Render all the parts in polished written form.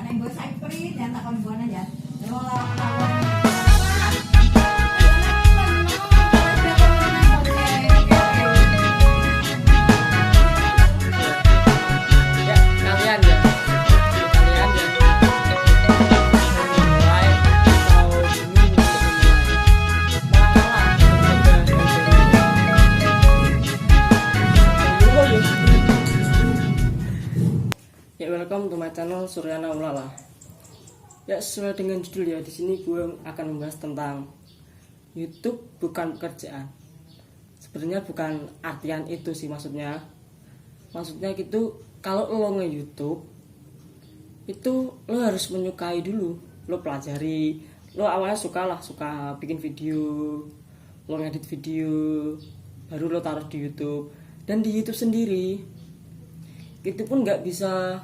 nek mbok sak print ya takon mbok aja. Ya, welcome to my channel Suryana Ulala. Ya, sesuai dengan judul ya, di sini gue akan membahas tentang YouTube bukan pekerjaan. Sebenarnya bukan artian itu sih maksudnya. Maksudnya gitu, kalau lo nge-YouTube itu lo harus menyukai dulu. Lo pelajari, lo awalnya suka bikin video, lo ngedit video, baru lo taruh di YouTube. Dan di YouTube sendiri itu pun nggak bisa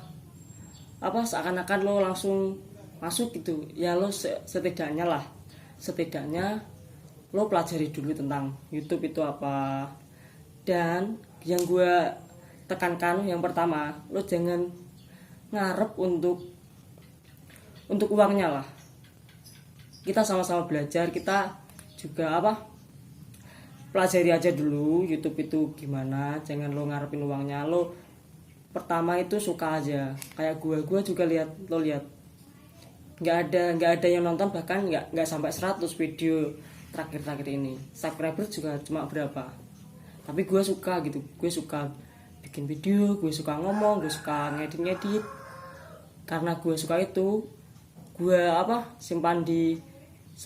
seakan-akan lo langsung masuk gitu ya. Lo setidaknya lo pelajari dulu tentang YouTube itu apa. Dan yang gue tekankan yang pertama, lo jangan ngarep untuk uangnya lah. Kita sama-sama belajar, kita juga pelajari aja dulu YouTube itu gimana. Jangan lo ngarepin uangnya. Lo pertama itu suka aja, kayak gue juga lihat nggak ada yang nonton, bahkan nggak sampai 100 video terakhir ini. Subscriber juga cuma berapa, tapi gue suka gitu. Gue suka bikin video, gue suka ngomong, gue suka ngedit. Karena gue suka itu, gue simpan di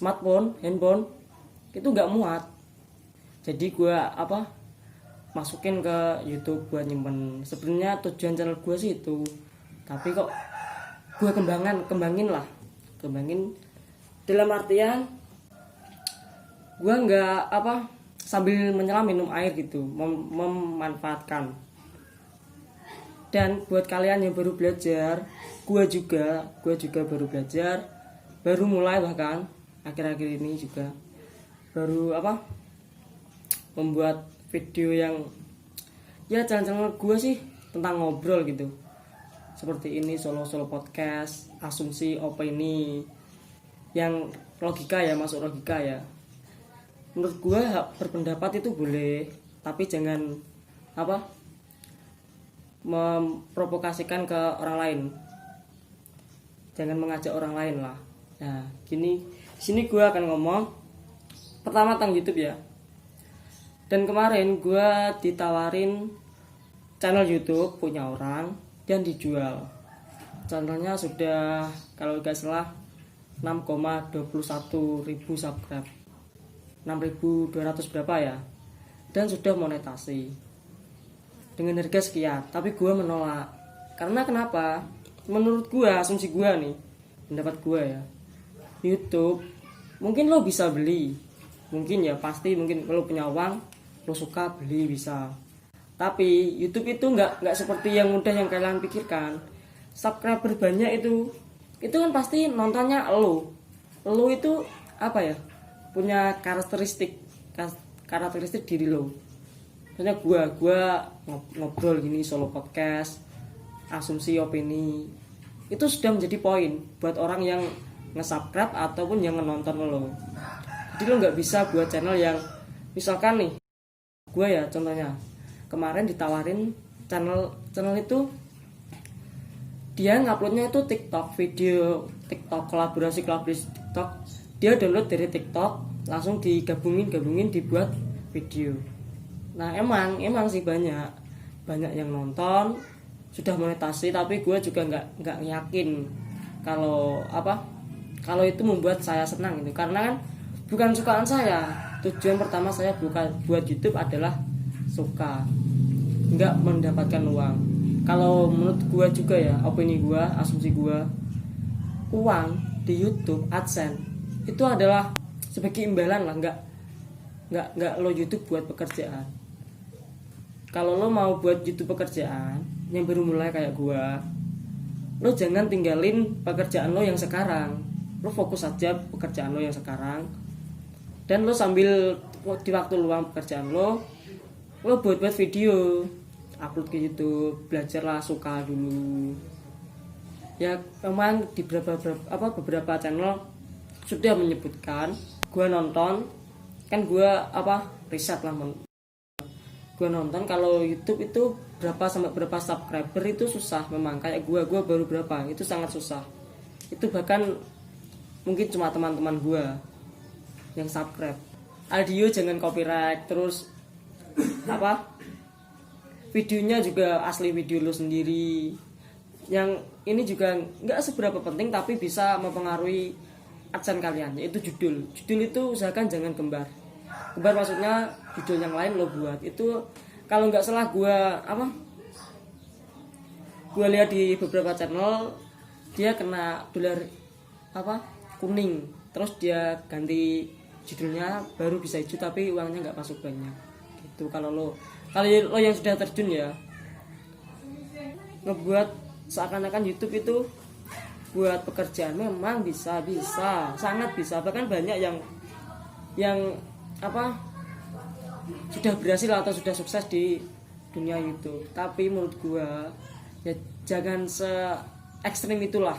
handphone itu nggak muat. Jadi gue masukin ke YouTube buat nyimpen. Sebenarnya tujuan channel gue sih itu, tapi kok gue kembangin dalam artian gue nggak sambil menyelam minum air gitu, memanfaatkan. Dan buat kalian yang baru belajar, gue juga baru belajar, baru mulai, bahkan akhir-akhir ini juga baru membuat video yang ya channel gue sih tentang ngobrol gitu, seperti ini, solo podcast, asumsi, opini yang logika ya, masuk logika ya. Menurut gue berpendapat itu boleh, tapi jangan memprovokasikan ke orang lain, jangan mengajak orang lain lah. Nah sini gue akan ngomong pertama tentang YouTube ya. Dan kemarin gue ditawarin channel YouTube punya orang dan dijual. Channelnya sudah kalau gak salah 6,21 ribu subscribe, 6.200 berapa ya. Dan sudah monetasi dengan harga sekian. Tapi gue menolak. Karena kenapa? Menurut gue, asumsi gue nih, pendapat gue ya, YouTube mungkin lo bisa beli, mungkin ya, pasti mungkin kalau punya uang lo suka beli bisa. Tapi YouTube itu nggak seperti yang mudah yang kalian pikirkan. Subscriber banyak itu kan pasti nontonnya lo itu punya karakteristik diri lo. Misalnya gue ngobrol gini, solo podcast, asumsi, opini, itu sudah menjadi poin buat orang yang nge-subscribe ataupun yang nonton lo. Jadi lo nggak bisa buat channel yang misalkan nih, gue ya contohnya kemarin ditawarin channel itu, dia nguploadnya itu TikTok, video TikTok, kolaborasi TikTok. Dia download dari TikTok, langsung digabungin dibuat video. Nah emang sih banyak yang nonton, sudah monetasi. Tapi gue juga nggak yakin kalau itu membuat saya senang gitu. Karena kan bukan sukaan saya. Tujuan pertama saya buat YouTube adalah suka, nggak mendapatkan uang. Kalau menurut gue juga ya, opini gue, asumsi gue, uang di YouTube AdSense itu adalah sebagai imbalan lah, nggak lo YouTube buat pekerjaan. Kalau lo mau buat YouTube pekerjaan yang baru mulai kayak gue, lo jangan tinggalin pekerjaan lo yang sekarang. Lo fokus aja pekerjaan lo yang sekarang, dan lo sambil di waktu luang pekerjaan lo buat video, upload ke YouTube. Belajarlah, suka dulu. Ya memang di beberapa channel sudah menyebutkan, gue nonton kan, gue riset lah, gue nonton kalau YouTube itu berapa sampai berapa subscriber itu susah memang. Kayak gue baru berapa, itu sangat susah. Itu bahkan mungkin cuma teman-teman gue yang subscribe. Audio jangan copyright, terus videonya juga asli video lo sendiri. Yang ini juga nggak seberapa penting tapi bisa mempengaruhi adsense kalian, yaitu judul itu usahakan jangan gembar maksudnya judul yang lain lo buat. Itu kalau nggak salah gue lihat di beberapa channel dia kena dolar kuning, terus dia ganti judulnya baru bisa hijau tapi uangnya nggak masuk banyak gitu. Kalau lo yang sudah terjun ya, ngebuat seakan-akan YouTube itu buat pekerjaan, memang bisa sangat bisa. Bahkan banyak yang sudah berhasil atau sudah sukses di dunia YouTube. Tapi menurut gua ya jangan se ekstrim itulah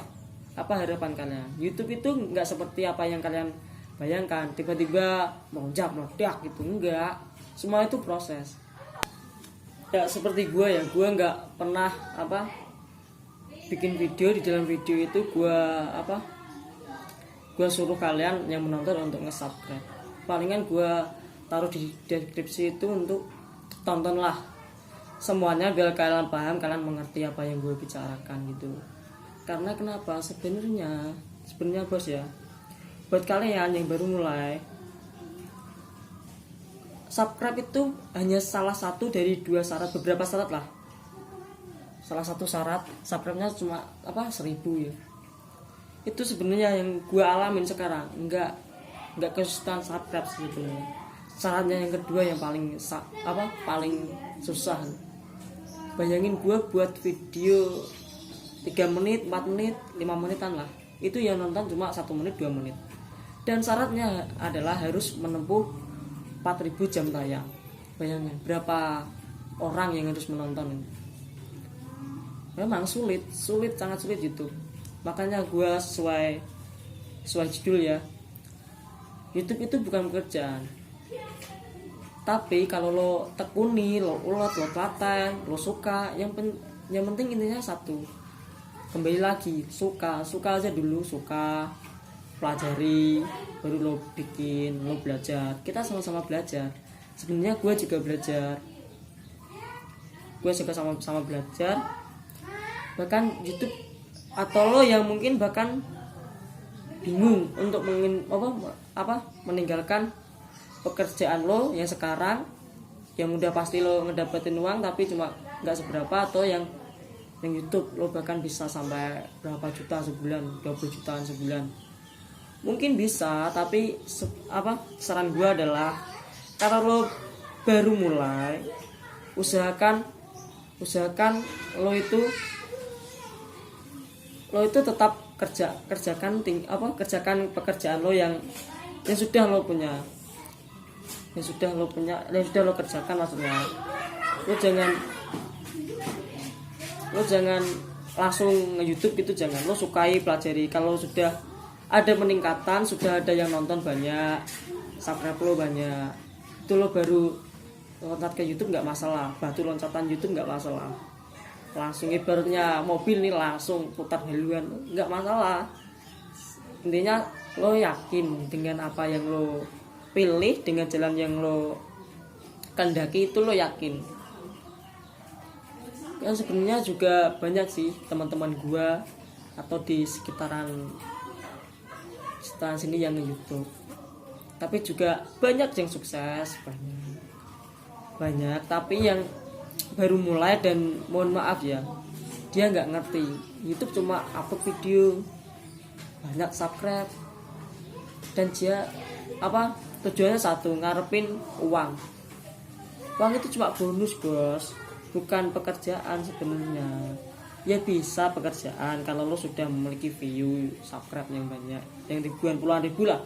harapan kalian. YouTube itu nggak seperti apa yang kalian bayangkan, tiba-tiba melonjak meledak gitu, enggak. Semua itu proses. Ya seperti gua nggak pernah bikin video. Di dalam video itu gua suruh kalian yang menonton untuk nge-subscribe. Palingan gua taruh di deskripsi itu untuk tontonlah semuanya biar kalian paham, kalian mengerti apa yang gue bicarakan gitu. Karena kenapa? Sebenarnya bos ya, buat kalian yang baru mulai, subscribe itu hanya salah satu dari dua syarat, beberapa syarat lah. Salah satu syarat subscribe-nya cuma 1.000 ya. Itu sebenarnya yang gue alamin sekarang, enggak kesusahan subscribe sebetulnya. Syaratnya yang kedua yang paling susah. Bayangin gue buat video 3 menit, 4 menit, 5 menitan lah. Itu yang nonton cuma 1 menit, 2 menit. Dan syaratnya adalah harus menempuh 4.000 jam tayang. Bayangin berapa orang yang harus menonton ini. Memang sulit, sangat sulit YouTube. Makanya gue sesuai judul ya, YouTube itu bukan pekerjaan. Tapi kalau lo tekuni, lo ulat, lo telaten, lo suka, yang penting intinya satu. Kembali lagi, suka aja dulu, suka, pelajari, baru lo bikin, lo belajar. Kita sama-sama belajar. Sebenarnya gue juga belajar. Gue juga sama-sama belajar. Bahkan YouTube atau lo yang mungkin bahkan bingung untuk meninggalkan pekerjaan lo yang sekarang, yang udah pasti lo ngedapetin uang tapi cuma nggak seberapa, atau yang YouTube lo bahkan bisa sampai berapa juta sebulan, 20 jutaan sebulan, mungkin bisa. Tapi saran gue adalah kalau lo baru mulai, usahakan lo itu tetap kerjakan pekerjaan lo yang sudah lo punya, yang sudah lo kerjakan. Maksudnya lo jangan langsung nge-YouTube itu, jangan. Lo sukai, pelajari. Kalau sudah ada peningkatan, sudah ada yang nonton banyak, subscribe lo banyak, itu lo baru loncat ke YouTube, nggak masalah. Batu loncatan YouTube nggak masalah. Langsung ibaratnya mobil nih langsung putar haluan, nggak masalah. Intinya lo yakin dengan apa yang lo pilih, dengan jalan yang lo kehendaki, itu lo yakin. Kan sebenarnya juga banyak sih teman-teman gua atau di sekitaran sini yang YouTube, tapi juga banyak yang sukses, banyak. Tapi yang baru mulai dan mohon maaf ya, dia nggak ngerti YouTube cuma upload video, banyak subscribe, dan dia tujuannya satu, ngarepin uang itu cuma bonus bos, bukan pekerjaan sebenarnya. Ya bisa pekerjaan kalau lo sudah memiliki view, subscribe yang banyak, yang ribuan, puluhan ribu lah.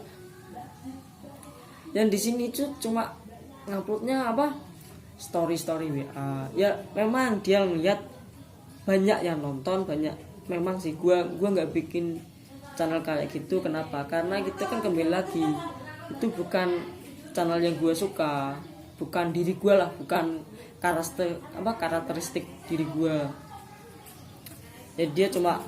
Yang di sini cuma nguploadnya story WA. Ya memang dia ngeliat banyak yang nonton, banyak memang sih gua nggak bikin channel kayak gitu. Kenapa? Karena kita kan kembali lagi, itu bukan channel yang gue suka, bukan diri gue lah, bukan karakteristik diri gue. Jadi dia cuma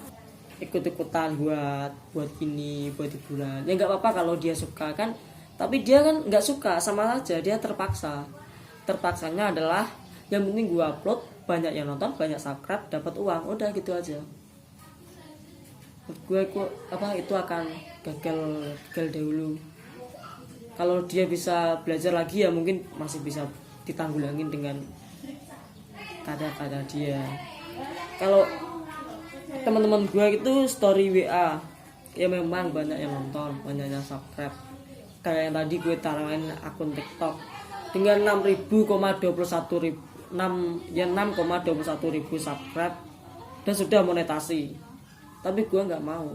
ikut-ikutan buat ini, buat hiburan. Ya nggak apa-apa kalau dia suka kan, tapi dia kan nggak suka, sama saja dia terpaksa. Terpaksanya adalah yang penting gue upload, banyak yang nonton, banyak subscribe, dapat uang, udah gitu aja. Gue itu akan gagal dahulu. Kalau dia bisa belajar lagi ya mungkin masih bisa ditanggulangin dengan kata-kata dia. Kalau teman-teman gue itu story WA ya memang banyak yang nonton, banyak yang subscribe. Kayak yang tadi gue taruhin akun TikTok dengan 6,21 ribu subscribe dan sudah monetasi. Tapi gue nggak mau.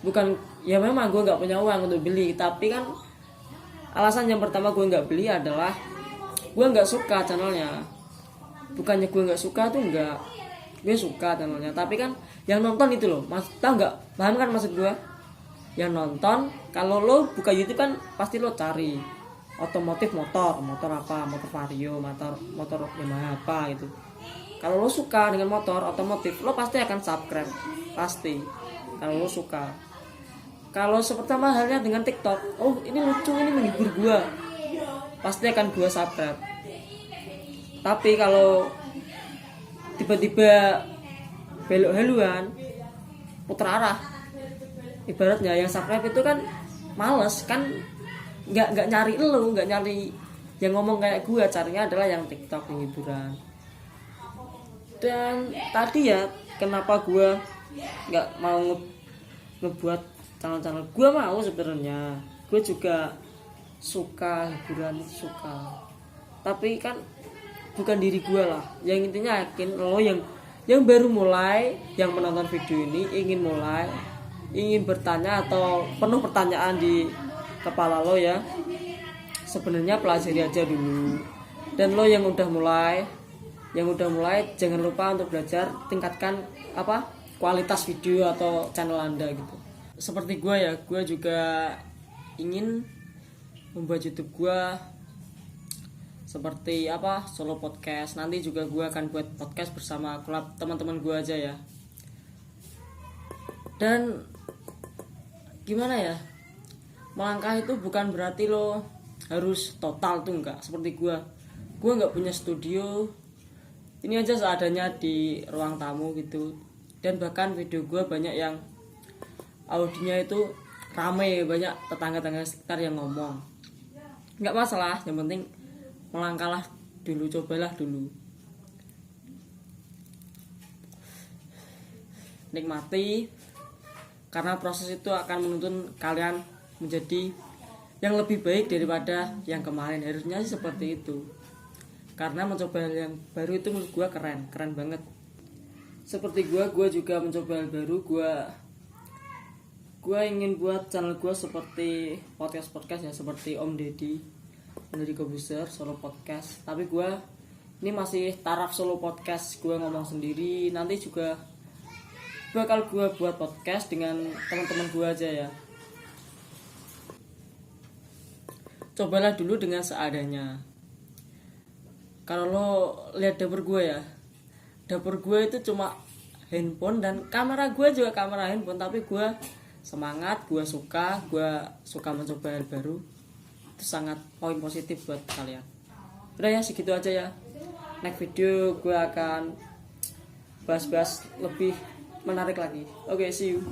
Bukan ya memang gue nggak punya uang untuk beli, tapi kan alasan yang pertama gue nggak beli adalah gue nggak suka channelnya. Bukannya gue nggak suka tuh enggak, gue suka channelnya, tapi kan yang nonton itu loh, tahu nggak? Paham kan maksud gue? Yang nonton, kalau lo buka YouTube kan pasti lo cari otomotif, motor apa, motor Vario, motor Yamaha apa gitu. Kalau lo suka dengan motor otomotif, lo pasti akan subscribe, pasti. Kalau lo suka. Kalau seperti sama halnya dengan TikTok, oh ini lucu, ini menghibur gua, pasti akan gua subscribe. Tapi kalau tiba-tiba belok haluan, puter arah, ibaratnya yang subscribe itu kan males kan, nggak nyari lo, nggak nyari yang ngomong kayak gua, carinya adalah yang TikTok, yang hiburan. Dan tadi ya kenapa gua nggak mau ngebuat channel-channel, gue mau sebenarnya, gue juga suka hiburan, suka, tapi kan bukan diri gue lah. Yang intinya yakin lo yang baru mulai, yang menonton video ini ingin bertanya atau penuh pertanyaan di kepala lo ya, sebenarnya pelajari aja dulu. Dan lo yang udah mulai jangan lupa untuk belajar, tingkatkan kualitas video atau channel Anda gitu. Seperti gue ya, gue juga ingin membuat YouTube gue seperti solo podcast. Nanti juga gue akan buat podcast bersama kolab teman-teman gue aja ya. Dan gimana ya, melangkah itu bukan berarti lo harus total tuh, enggak. Seperti gue nggak punya studio, ini aja seadanya di ruang tamu gitu. Dan bahkan video gue banyak yang audionya itu rame, banyak tetangga-tetangga sekitar yang ngomong. Nggak masalah, yang penting melangkahlah dulu, cobalah dulu, nikmati, karena proses itu akan menuntun kalian menjadi yang lebih baik daripada yang kemarin. Harusnya sih seperti itu, karena mencoba hal yang baru itu menurut gue keren banget. Seperti gue juga mencoba hal baru. Gue ingin buat channel gue seperti podcast ya, seperti Om Deddy Kobuser, solo podcast. Tapi gue ini masih taraf solo podcast, gue ngomong sendiri. Nanti juga bakal gue buat podcast dengan teman-teman gue aja ya. Cobalah dulu dengan seadanya. Kalau lo lihat dapur gue ya, dapur gue itu cuma handphone dan kamera gue juga kamera handphone, tapi gue semangat, gue suka mencoba hal baru. Itu sangat poin positif buat kalian. Udah ya, segitu aja ya. Next video gue akan bahas-bahas lebih menarik lagi. Oke, see you.